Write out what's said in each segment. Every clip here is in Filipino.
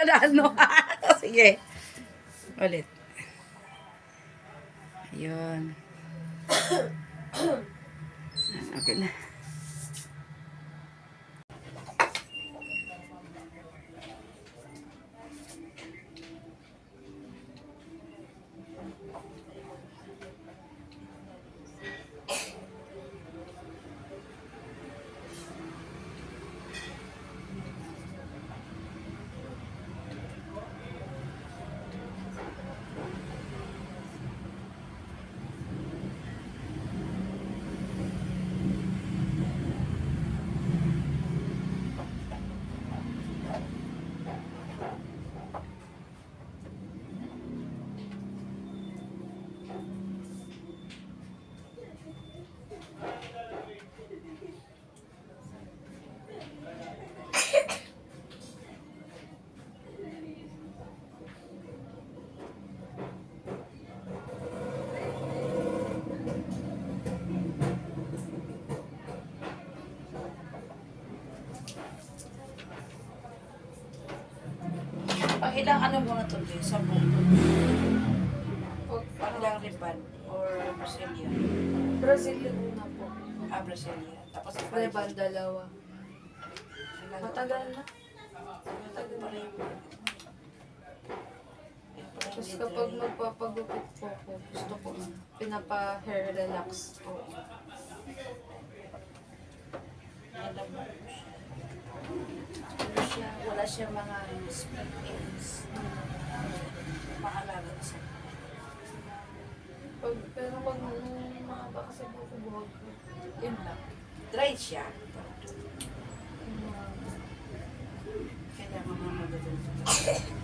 na ano. Sige. Ulit. Ayun. Okay na. Pang ilang ano muna ito, Jay? 10. Pang ilang ribbon or Brazilian? Brazilian una po. Brazilian. Tapos Ribbon, dalawa. Matagal na. Matagal pa rin. Tapos kapag magpapagupit po ako, gusto ko pinapa-hair relax po. Wala siya mga split ends. Maalala na siya. Pero pag mahaba kasi buhok ko, yun lang. Dry siya. Kaya mga magagawin.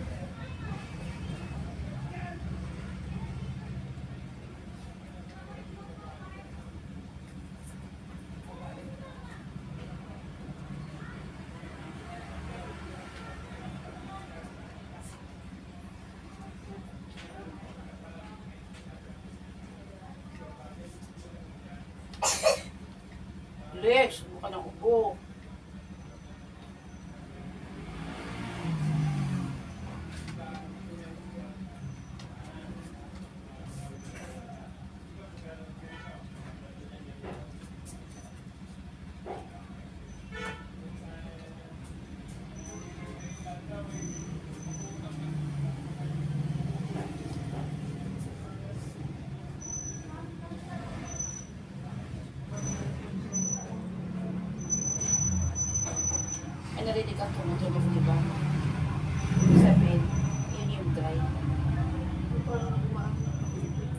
Lex, mukha ng ubo. Ay, narinig ang tumutulog, di ba? Sabihin, yun yung dry.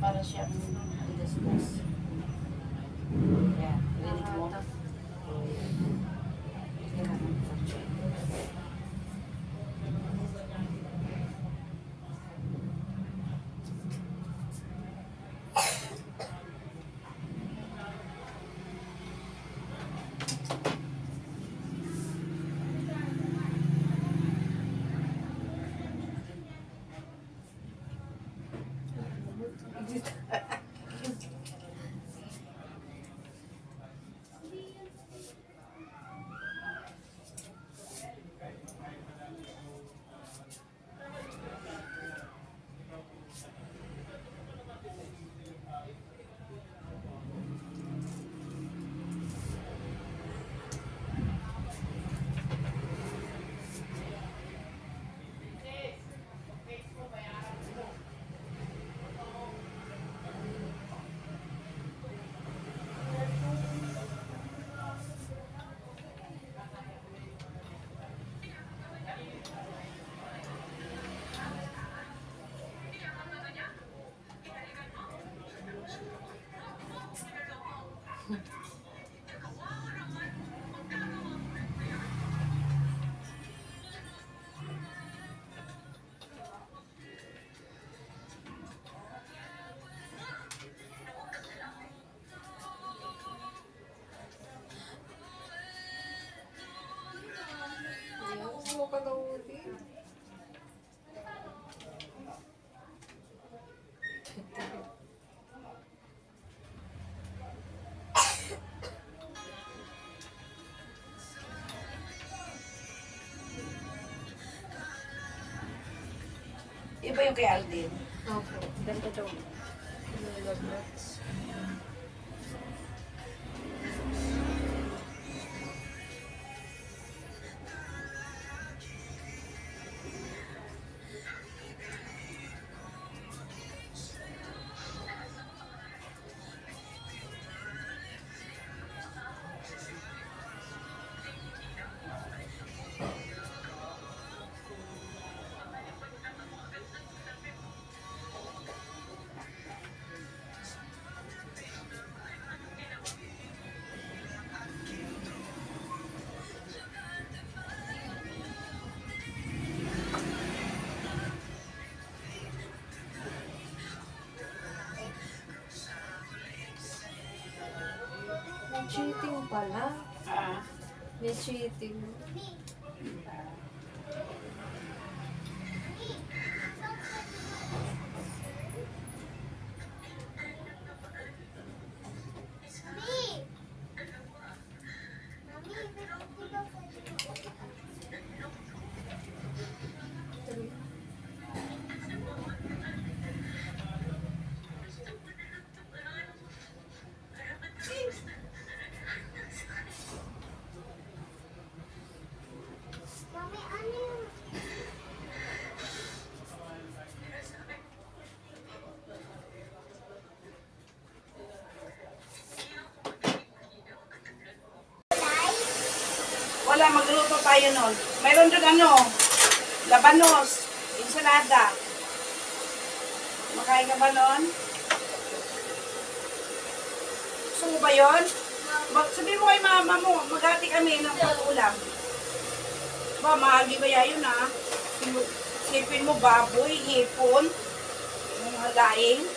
Para siyang discuss. Yan, narinig mo? Iba yung kay Aldin. Opo. Ganda daw. Nilabas. May cheating pala. Ah. May cheating. Wala, magluto tayo nun. Mayroon dun ano, labanos, ensalada. Makain ka ba nun? Gusto mo ba yun? Sabihin mo kay mama mo, maghati kami ng pag-ulam. Ba, mahagi ba yun ha? Sipin mo baboy, hipon, mga daing.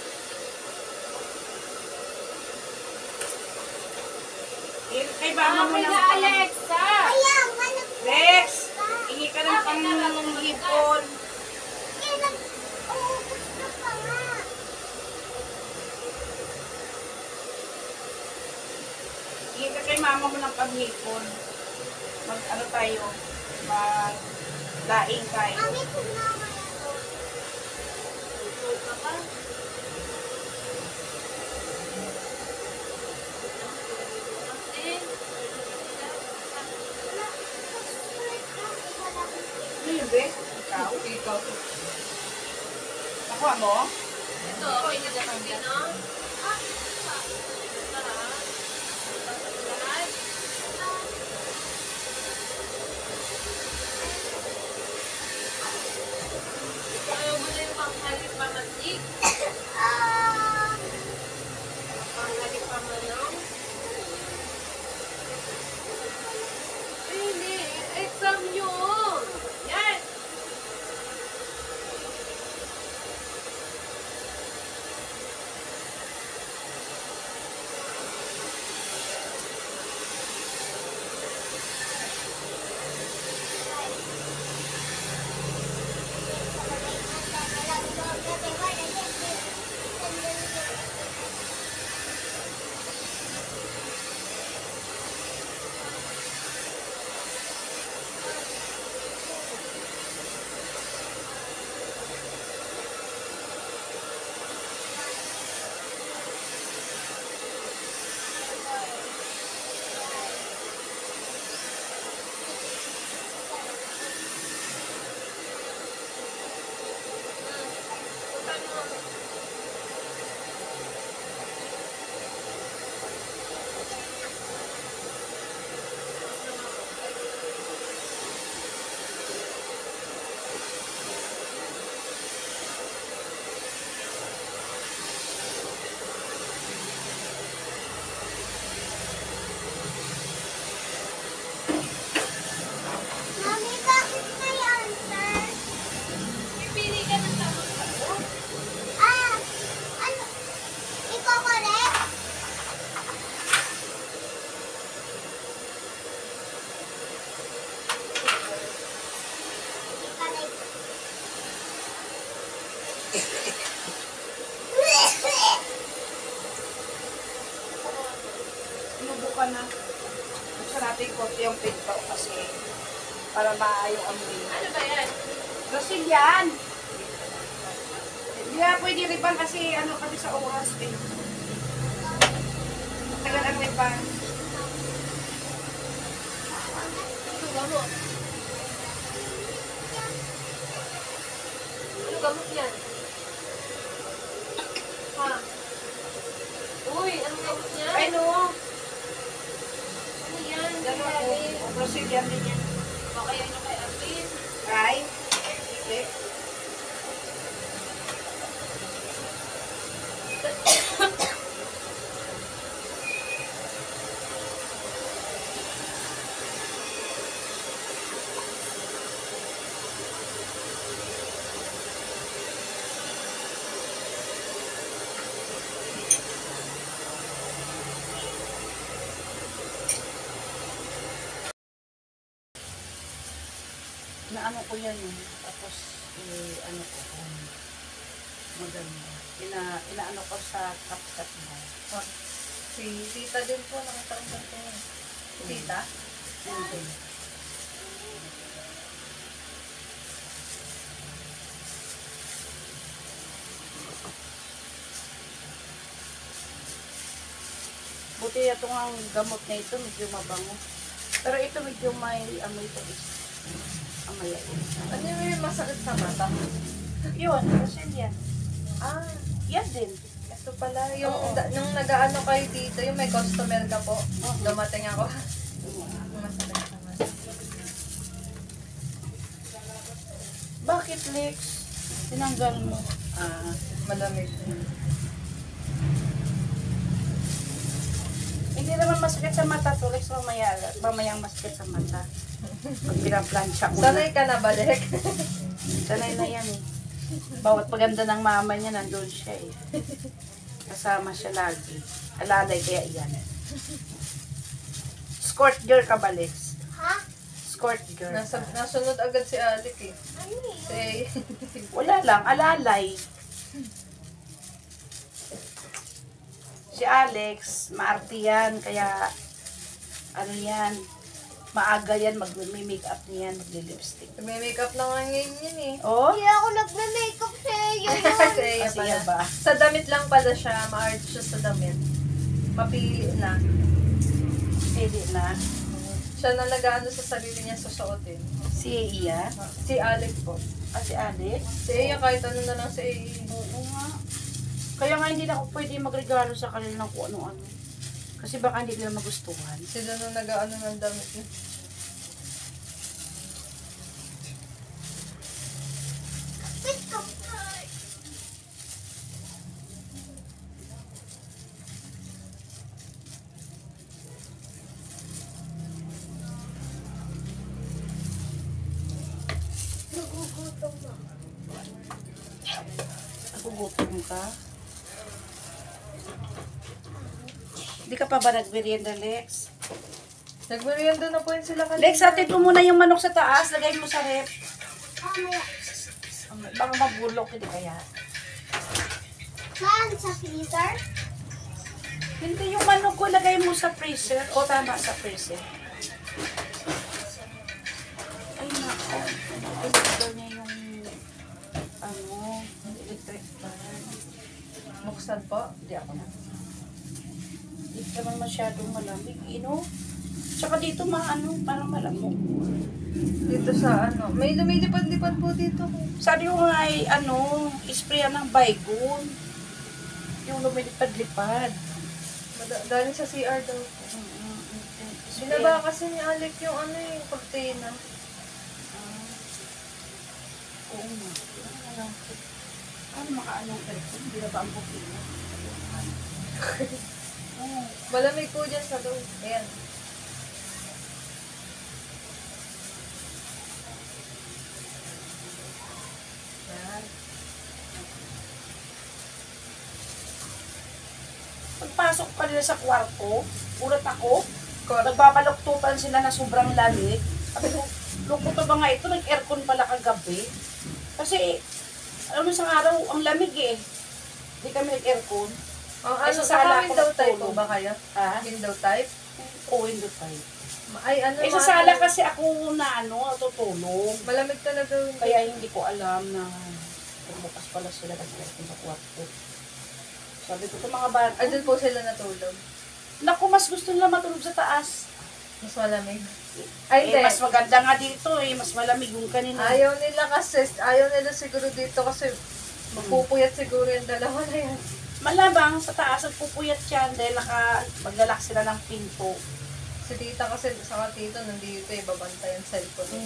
Kay mama mo na Alexa! Rex, hingi ka ng pang-hipon. Hingi ka kay mama mo ng pang-hipon. Ano tayo? Mag-daing tayo. Ano yun, Be? Ikaw? Ikaw. Nakuha mo? Ito, okay na naman yan, no? Ayaw mo na yung panghalit pamatik. Panghalit pamanong. Hindi, exam yun. Yan. Inubukan na. Gusto natin konti yung pinto kasi para maayong amoy. Ano ba yan? Rosil yan! Hindi nga pwede riban kasi ano kami sa oras eh. Tagal ang riban. Ito, gamot. Ano gamot yan? Ha? Uy, ano gamot yan? Ay no. Ano yan? Dalawa ko. Brazilian din yan. Baka yan yung kay Arvin. Ay. Okay. Naano ko yan eh. Tapos, ano ko, maganda. Inaano ko sa kapsat mo. Si tita din po, nakita ko ganito yun. Si tita? Hindi. Buti itong ang gamot na ito, medyo mabango. Pero ito medyo may amoy ito is. Amaya. Ano yung masakit sa mata? Yun, kasi yan. Ah, Yan din. ito pala. Yung Oo. nung nag-aano kayo dito, yung may customer ka po. Oo. Dumating ako. Yung masakit sa mata. Bakit, Lex? Tinanggal mo. Malamig. Hindi naman masakit sa mata to, Lex. Mamayang masakit sa mata. Pag pinaplansya ko Sanay ka na balik. Sanay na yan eh. Bawat paganda ng mama niya, nandun siya eh. Kasama siya lagi. Alalay kaya yan. Escort girl ka ba, Lex? Ha? Escort girl. Nasunod agad si Alec eh. Ano eh? Si Wala lang, alalay. Si Alex, maarte yan, kaya ano yan, maaga yan, mag-make-up niyan, mag-lipstick. may makeup na nga ngayon yun eh. Oh? Hindi ako nagme-makeup sa iyo. Si Eya Kasi pala. ba? Sa damit lang pala siya. Ma-art siya sa damit. Mapili na. Pwede na. Siya na nag-ano sa sarili niya susuotin. Si Iya? Si Alec po. Si Alex? Si Eya kahit ano na lang si Eya. Oo nga. Kaya nga hindi na ako pwede magregalo sa kanila ng kung ano-ano. Kasi baka hindi nila magustuhan. Sila na nag-ano ng damit niya. Nagugutom na. Nagugutom ka? Hindi ka pa ba nagmerienda, Lex? Nagmerienda na po yun sila kanina. Lex, atin mo muna yung manok sa taas. Lagay mo sa rep. Mamaya. Baka mabulok, hindi kaya. Saan? Sa freezer? Hindi yung manok ko, lagay mo sa freezer. O tama, sa freezer. Ay, nako. Pinagdaw niya yung electric fan. Buksan po. Hindi ako na. Hindi naman masyadong malamig. Tsaka dito parang malamok. Dito sa ano. May lumilipad-lipad po dito. Sabi ko nga ay, isprayan ng Baygon. Yung lumilipad-lipad. Galing sa CR daw po. Binaba kasi ni Alec yung yung cortina. Oo nga. Ano makaanong aircon? Hindi na ba ang bukina? Oo. Malamig po dyan sa loob. Ayan. Yan. Pagpasok pa nila sa kwarto, ulat ako, nagbabaluktutan sila na sobrang lamig. Sabi ko, lungkot na ba nga ito? Nag-aircon pala kagabi. Kasi, alam mo isang araw, ang lamig eh. Hindi kami nag-aircon. Ang Ay, ano, sa sala sa ako window type po natulog. ba kayo? Ha? Window type? O window tayo. Ay, ano Eh, sa sala kasi ako na tutulog. Malamig talaga yung Kaya hindi ko alam na Bumukas pala sila kasi sa kwarto. Sabi ko, itong mga bata. Ay, doon po sila natulog. Naku, mas gusto nila matulog sa taas. Mas malamig. Ay, hindi. Mas maganda nga dito eh. Mas malamig yung kanina. Ayaw nila siguro dito kasi magpupuyat siguro yung dalawa na yan. Malabang sa taas at pupuyat yan dahil maglalak sila ng pinto. Si tita kasi sa tito nandito babantay yung cellphone.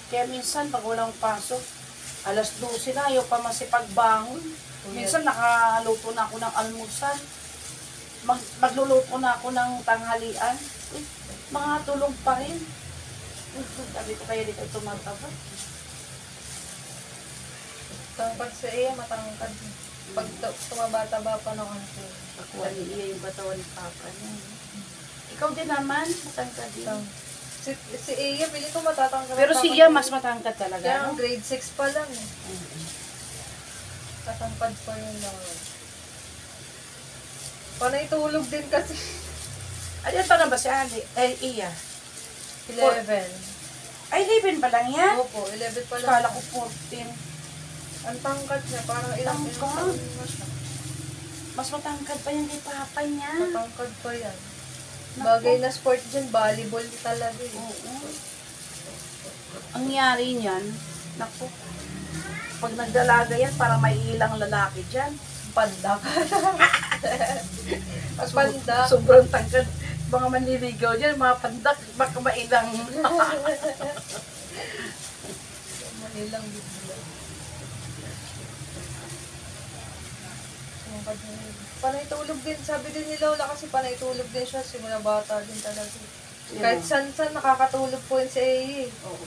Kaya minsan pag walang pasok, alas 12 na, ayaw pa masipagbangon. Minsan nakaluto na ako ng almusal. Magluluto na ako ng tanghalian. Uy, mga tulog pa rin. Sabi ko kaya dito tumataba. Tangkad sa iya, matangkad. Pag tumaba-taba pa ng ano. Nakuha ni Iya yung katawan ni Papa niya. Ikaw din naman, matangkad din. Si Iya, pili ko matatangkad. Pero si Iya mas matangkad talaga. Kaya No? ang grade 6 pa lang eh. Tatangkad pa yun lang. Panay tulog din kasi. Ayan pa na ba si Ali? Iya. 11. Ay, 11 pa lang yan? Opo, 11 pa lang. Kala ko 14. Ang tangkad niya, parang ilang Tangkad? taon na siya. Mas matangkad pa yan kay Papa niya. Matangkad pa yan. Naku. Bagay na sport dyan, volleyball talaga eh. Oo. Ang nangyari niyan, naku, pag nagdalaga yan, parang may ilang lalaki dyan. Pandak. Pandak. Sobrang tangkad. Mga manliligaw dyan, mga pandak, baka mailang. Manilang bigla. Panay tulog din. Sabi din ni Lola kasi panay tulog din siya. Simula bata din talaga. Kahit san nakakatulog po yun si Ei. Oo.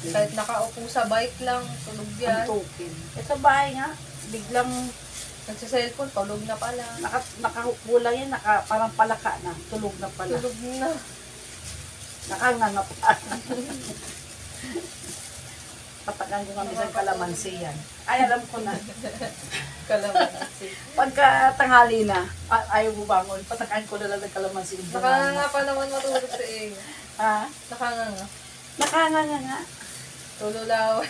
Kahit nakaupo sa bike lang, tulog Ang yan. token. E sa bahay nga, biglang Nagsa-cellphone, tulog na pala. nakahupo lang yan, parang palaka na, tulog na pala. Tulog na. Nakanganga pa. Patakan ko kami sa kalamansi yan. Ay, alam ko na. Kalamansi. Pagka tanghali na, ayaw mo bangon, patakan ko na lang ng kalamansi. Nakanganga pa naman matulog si Ei. Ha? Nakanganga. Nakanganga nga. Tululawan.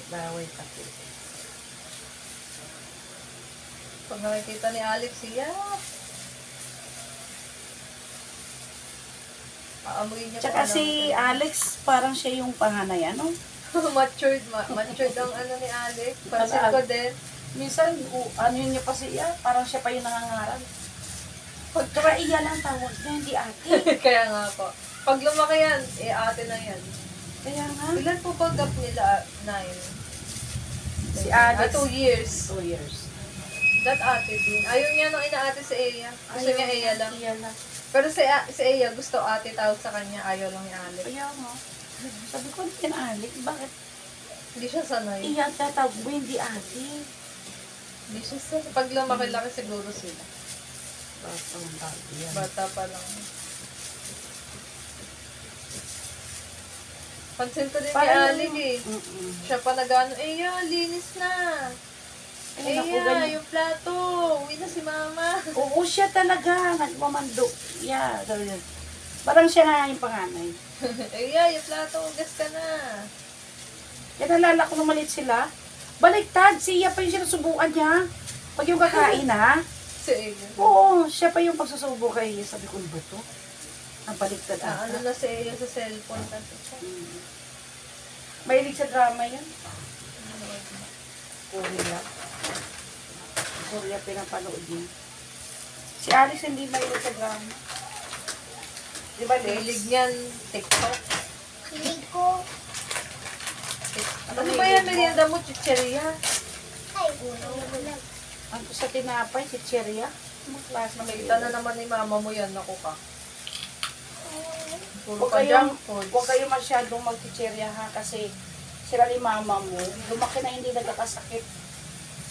Baway pati. Pag nakikita ni Alex, siya. Aamuin niya Tsaka pa si Alex, parang siya yung panganay, ano? matured ang ano ni Alex. Pansin ko din. Minsan, ano yun niya pa siya, parang siya pa yung nangangarap. Tsaka iya lang tawag niya, hindi ate. Kaya nga po. Pag lumaki yan, ate na yan. Kaya nga. Ilan po pag gap nila? 9. Si Alex. 2 years. 2 years. That ate din. Ayaw niya nung inaate si Eya. Gusto niya Eya lang. Iya lang. Pero si Eya gusto ate tawag sa kanya. Ayaw lang ni Alex. Kaya nga. Sabi ko, hindi yan Alex. Bakit Hindi siya sanay. iya tatawag mo, hindi ate? Hindi siya sanay. Pag lumaki-laki siguro sila. Batang bago yan. Bata pa lang. Pansin ko din kay Alex eh. Siya pa nag-ano, Eya, linis na. Ay, naku, Eya, ganyan. yung plato. Uwi na si mama. Oo, siya talaga. Nagmamando. Yeah, ganyan. Parang siya nga yung panganay. Eya, yung plato, ugas ka na. Kaya nalala ko nung maliit sila. Baliktad, siya pa yung sinusubukan niya. Pag yung kakain ha. Si Eya. Oo, siya pa yung pagsusubo kay Iya. Sabi ko, ano ba to? Ang baliktad Ano ata. na si Eya sa cellphone kasi siya. Mahilig sa drama yan. Korea. Korea pinapanood niya. Si Alex hindi mahilig sa drama. Di ba, Hilig Lex? niyan, TikTok. Hilig ko. Ano ba yan, merienda mo, chicheria? Ay, uno. Ang sa tinapay, si Cheria. Ang klase ng Nakita na naman ni mama mo yan, naku ka. Puro Huwag ka kayong, junk foods. huwag kayo masyadong mag-chicherya ha, kasi sila ni mama mo, lumaki na hindi nagkakasakit.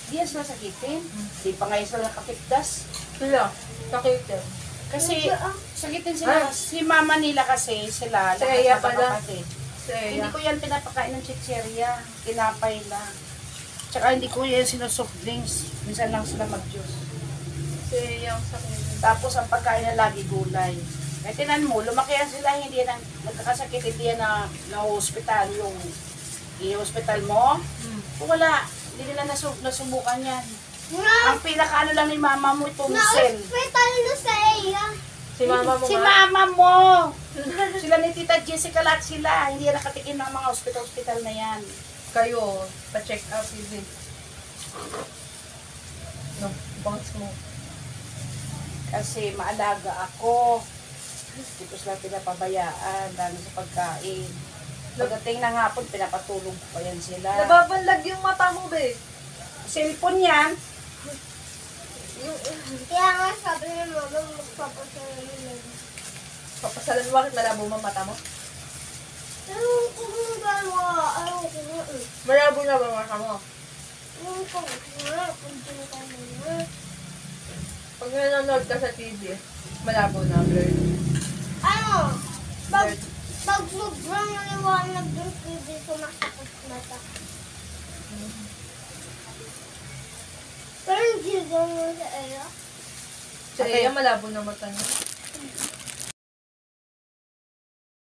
Hindi yan sila sakitin. Hindi pa ngayon sila nakapiktas. Sila, kakita. Kasi, sakitin sila. Si mama nila kasi, sila, Si lahat Eya na pala. kapatid. Si Eya. Hindi ko yan pinapakain ng chicherya. Tinapay lang. Tsaka hindi ko yan sinusoft drinks. Minsan lang sila mag-juice. Si Eya ang sakit. Tapos ang pagkain na lagi gulay. Kaya tinan mo, lumaki yan sila, hindi yan nagkakasakit, hindi yan na hospital yung i-hospital mo. Kung wala, hindi nila nasubukan yan. Ang pinakaano lang ni mama mo, tumsel. Na-hospital na sa iya. Si mama mo Si nga. mama mo! Sila ni Tita Jessica, lahat sila. Hindi yan nakatikim ng mga hospital na yan. Kayo, pa-check up yun. No, bounce mo. Kasi maalaga ako. Hindi ko sila pinapabayaan, lalo sa pagkain. Pagdating ng hapon, pinapatulog ko pa yan sila. Nababanlag yung mata mo, be. Cellphone yan. Yung, Kaya nga sabi ni mama, magpapasalan na. papasalan, bakit malabo mo ang mata mo? Ewan ko kung gano'n. Ewan ko nga eh. Malabo na ba ang mata mo? Ewan ko nga. Kung ka na. Pag nanonood ka sa TV, malabo na, blur. Ano? Pag sobrang naliwanag yung TV, sumasakit mata. Pero hindi gano'n sa iyo. Sa iya, malabo na mata niya.